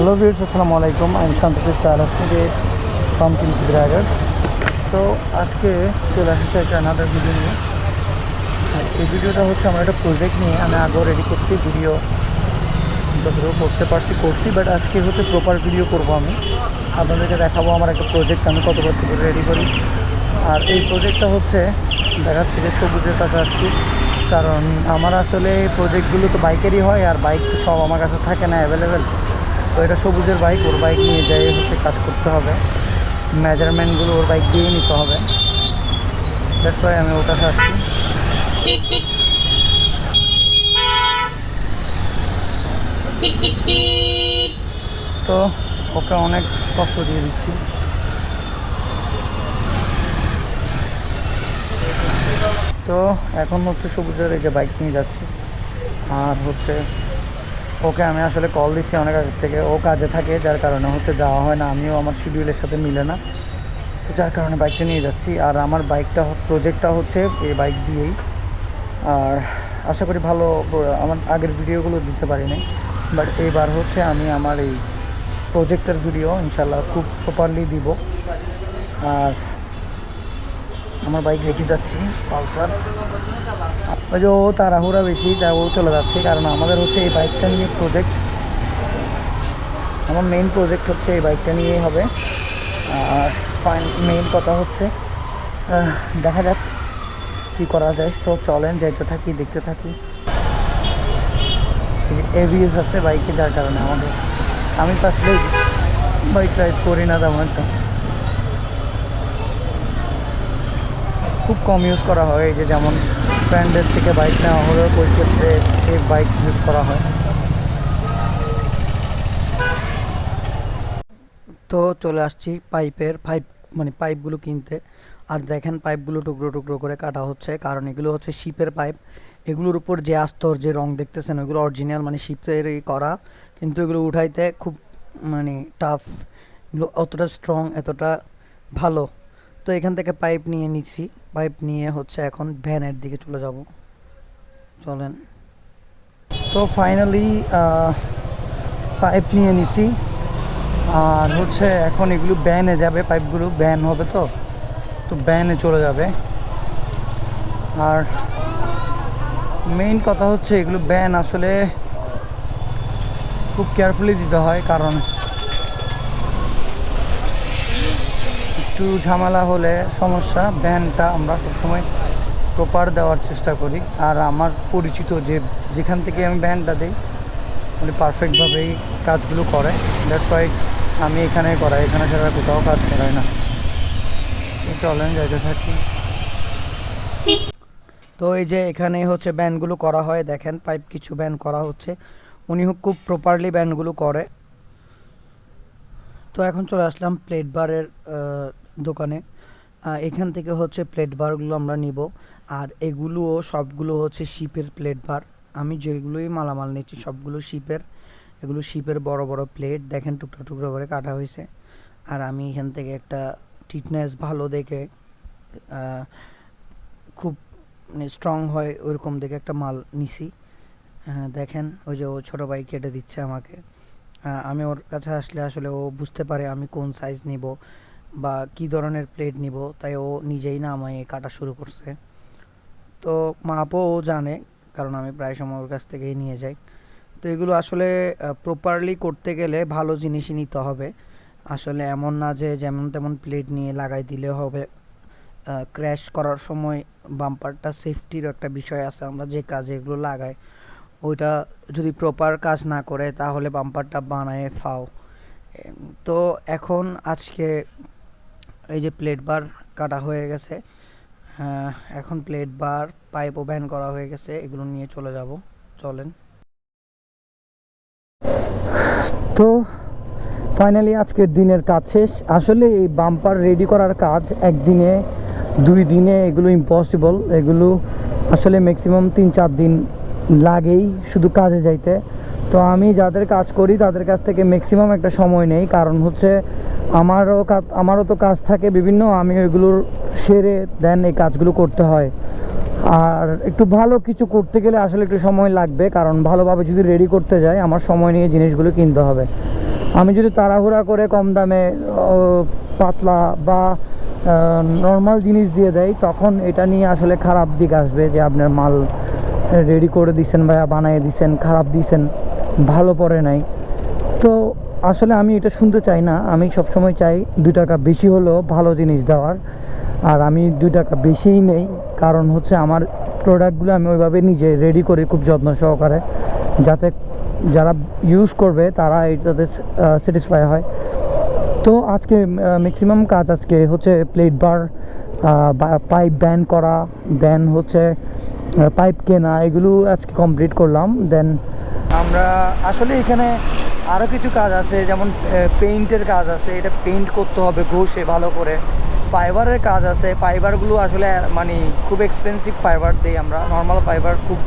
Hello viewers, আসসালামু আলাইকুম। আমি শান্তপ্রিয় স্টাইল থেকে ফ্রম কিংস রাইডার। তো আজকে চলে আসছে একটা আনাদার ভিডিও নিয়ে। এই ভিডিওটা হচ্ছে আমার একটা প্রজেক্ট নিয়ে আমি আগেও রেডি করছি, ভিডিও যতটুকু করতে পারছি করছি, বাট আজকে হচ্ছে প্রপার ভিডিও করব। আমি আপনাদেরকে দেখাবো আমার একটা প্রজেক্ট আমি কত কষ্ট করে রেডি করি। আর এই প্রজেক্টটা হচ্ছে দেখাচ্ছি যে সবুজের কাছে আসছি, কারণ আমার আসলে প্রজেক্টগুলো তো বাইকেরই হয়, আর বাইক তো সব আমার কাছে থাকে না অ্যাভেলেবেল। তো এটা সবুজের বাইক, ওর বাইক নিয়ে যাই হচ্ছে কাজ করতে হবে, মেজারমেন্টগুলো ওর বাইক দিয়েই নিতে হবে। দ্যাটস ওয়াই আমি ওর কাছে আসছি। তো ওকে অনেক কষ্ট দিয়ে দিচ্ছি। তো এখন হচ্ছে সবুজের এই যে বাইক নিয়ে যাচ্ছি, আর হচ্ছে ওকে আমি আসলে কল দিচ্ছি অনেক আগে থেকে, ও কাজে থাকে যার কারণে হচ্ছে যাওয়া হয় না, আমিও আমার শিডিউলের সাথে মিলে না, তো যার কারণে বাইকটা নিয়ে যাচ্ছি। আর আমার বাইকটা প্রজেক্টটা হচ্ছে এই বাইক দিয়েই। আর আশা করি ভালো, আমার আগের ভিডিওগুলো দিতে পারি নাই, বাট এইবার হচ্ছে আমি আমার এই প্রজেক্টের ভিডিও ইনশাল্লাহ খুব প্রপারলি দিব। আর আমার বাইক রেখে যাচ্ছি পালসার। ওই যে ও তাড়াহুড়া বেশি, তাই ও চলে যাচ্ছে, কারণ আমাদের হচ্ছে এই বাইকটা নিয়ে প্রজেক্ট, আমার মেইন প্রজেক্ট হচ্ছে এই বাইকটা নিয়েই হবে। আর মেইন কথা হচ্ছে দেখা যাক কী করা যায়। সো চলেন যাইতে থাকি, দেখতে থাকি। এভিএস আছে বাইকে, যার কারণে আমি তো আসলে বাইক রাইড করি না তেমন একটা, খুব কম ইউজ করা হয়। এই যে যেমন ফ্রেন্ডের থেকে বাইক নেওয়া হলেও ওই ক্ষেত্রে এই বাইক ইউজ করা হয়। তো চলে আসছি পাইপগুলো কিনতে। আর দেখেন পাইপগুলো টুকরো টুকরো করে কাটা হচ্ছে, কারণ এগুলো হচ্ছে শিপের পাইপ। এগুলোর উপর যে আস্তর, যে রং দেখতেছেন ওইগুলো অরিজিনাল মানে শিপেরই করা, কিন্তু এগুলো উঠাইতে খুব টাফ, এগুলো অতটা স্ট্রং, এতটা ভালো। তো এখান থেকে পাইপ নিয়ে নিচ্ছি, পাইপ নিয়ে হচ্ছে এখন ভ্যানের দিকে চলে যাব। চলেন। তো ফাইনালি পাইপ নিয়ে নিছি, আর হচ্ছে এখন এগুলো ব্যানে যাবে, পাইপগুলো ব্যান হবে, তো ব্যানে চলে যাবে। আর মেইন কথা হচ্ছে এগুলো ব্যান আসলে খুব কেয়ারফুলি দিতে হয়, কারণ একটু ঝামেলা হলে সমস্যা। ব্যানটা আমরা সবসময় প্রপার দেওয়ার চেষ্টা করি, আর আমার পরিচিত যেখান থেকে আমি ব্যানটা দিই উনি পারফেক্টভাবেই কাজগুলো করে। দ্যাটস ওয়াই আমি এখানে করাই, এখানে ছাড়া কোথাও কাজ করাই না। চলেন যাইতে থাকি। তো এই যে এখানে হচ্ছে ব্যানগুলো করা হয়, দেখেন পাইপ কিছু ব্যান করা হচ্ছে, উনি খুব প্রপারলি ব্যানগুলো করে। তো এখন চলে আসলাম প্লেট বারের দোকানে। এখান থেকে হচ্ছে প্লেট বারগুলো আমরা নিব। আর এগুলোও সবগুলো হচ্ছে শিপের প্লেট বার। আমি যেগুলোই মালামাল নিচ্ছি সবগুলো শিপের। এগুলো শিপের বড় বড় প্লেট, দেখেন টুকরো টুকরো করে কাটা হয়েছে। আর আমি এখান থেকে একটা টিটনেস ভালো দেখে, খুব স্ট্রং হয় ওইরকম দেখে একটা মাল নিছি। দেখেন ওই যে ও ছোটো ভাই কেটে দিচ্ছে আমাকে। আমি ওর কাছে আসলে আসলে ও বুঝতে পারে আমি কোন সাইজ নিব বা কী ধরনের প্লেট নিব, তাই ও নিজেই না আমায় কাটা শুরু করছে। তো মাপও ও জানে, কারণ আমি প্রায় সময় ওর কাছ থেকেই নিয়ে যাই। তো এগুলো আসলে প্রপারলি করতে গেলে ভালো জিনিসই নিতে হবে। আসলে এমন না যে যেমন তেমন প্লেট নিয়ে লাগাই দিলে হবে। ক্র্যাশ করার সময় বাম্পারটা সেফটির একটা বিষয় আছে, আমরা যে কাজে এগুলো লাগাই ওইটা যদি প্রপার কাজ না করে তাহলে বাম্পারটা বানায় ফাও। তো এখন আজকে এই যে প্লেট বার কাটা হয়ে গেছে, এখন প্লেট বার পাইপ ওভেন করা হয়ে গেছে, এগুলো নিয়ে চলে যাব। চলেন। তো ফাইনালি আজকের দিনের কাজ শেষ। আসলে এই বাম্পার রেডি করার কাজ একদিনে 2 দিনে এগুলো ইম্পসিবল। এগুলো আসলে ম্যাক্সিমাম 3-4 দিন লাগেই শুধু কাজে যাইতে। তো আমি যাদের কাজ করি তাদের কাছ থেকে ম্যাক্সিমাম একটা সময় নেই, কারণ হচ্ছে আমারও তো কাজ থাকে বিভিন্ন, আমি ওইগুলোর সেরে দেন এই কাজগুলো করতে হয়। আর একটু ভালো কিছু করতে গেলে আসলে একটু সময় লাগবে, কারণ ভালোভাবে যদি রেডি করতে যাই আমার সময় নিয়ে জিনিসগুলো কিনতে হবে। আমি যদি তাড়াহুড়া করে কম দামে পাতলা বা নর্মাল জিনিস দিয়ে দেয়, তখন এটা নিয়ে আসলে খারাপ দিক আসবে যে আপনার মাল রেডি করে দিছেন বা বানিয়ে দিছেন, খারাপ দিছেন, ভালো পড়ে নাই। তো আসলে আমি এটা শুনতে চাই না। আমি সবসময় চাই 2 টাকা বেশি হলেও ভালো জিনিস দেওয়ার। আর আমি 2 টাকা বেশিই নেই, কারণ হচ্ছে আমার প্রোডাক্টগুলো আমি ওইভাবে নিজে রেডি করি খুব যত্ন সহকারে, যাতে যারা ইউজ করবে তারা এটাতে স্যাটিসফাই হয়। তো আজকে ম্যাক্সিমাম কাজ আজকে হচ্ছে প্লেট বার, পাইপ ব্যান করা, দেন হচ্ছে পাইপ কেনা, এগুলো আজকে কমপ্লিট করলাম। দেন আমরা আসলে এখানে আরও কিছু কাজ আছে, যেমন পেইন্টের কাজ আছে, এটা পেইন্ট করতে হবে ঘষে ভালো করে। ফাইবারের কাজ আছে, ফাইবারগুলো আসলে মানে খুব এক্সপেন্সিভ ফাইবার দিই আমরা। নর্মাল ফাইবার খুব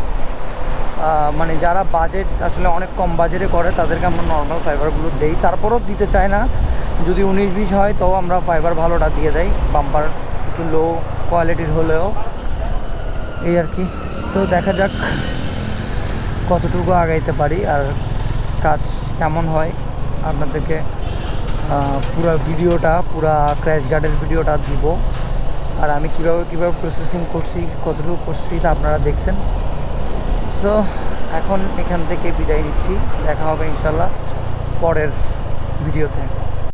মানে যারা বাজেট আসলে অনেক কম বাজেটে করে তাদেরকে আমরা নর্মাল ফাইবারগুলো দেই, তারপরও দিতে চায় না। যদি 19-20 হয় তো আমরা ফাইবার ভালোটা দিয়ে দেই, বাম্পার একটু লো কোয়ালিটির হলেও, এই আর কি। তো দেখা যাক কতটুকু আগাইতে পারি আর কাজ কেমন হয়। আপনাদেরকে পুরো ভিডিওটা, পুরো ক্র্যাশ গার্ডের ভিডিওটা দিব। আর আমি কীভাবে প্রসেসিং করছি, কতটুকু করছি তা আপনারা দেখছেন। সো এখন এখান থেকে বিদায় নিচ্ছি, দেখা হবে ইনশাল্লাহ পরের ভিডিওতে।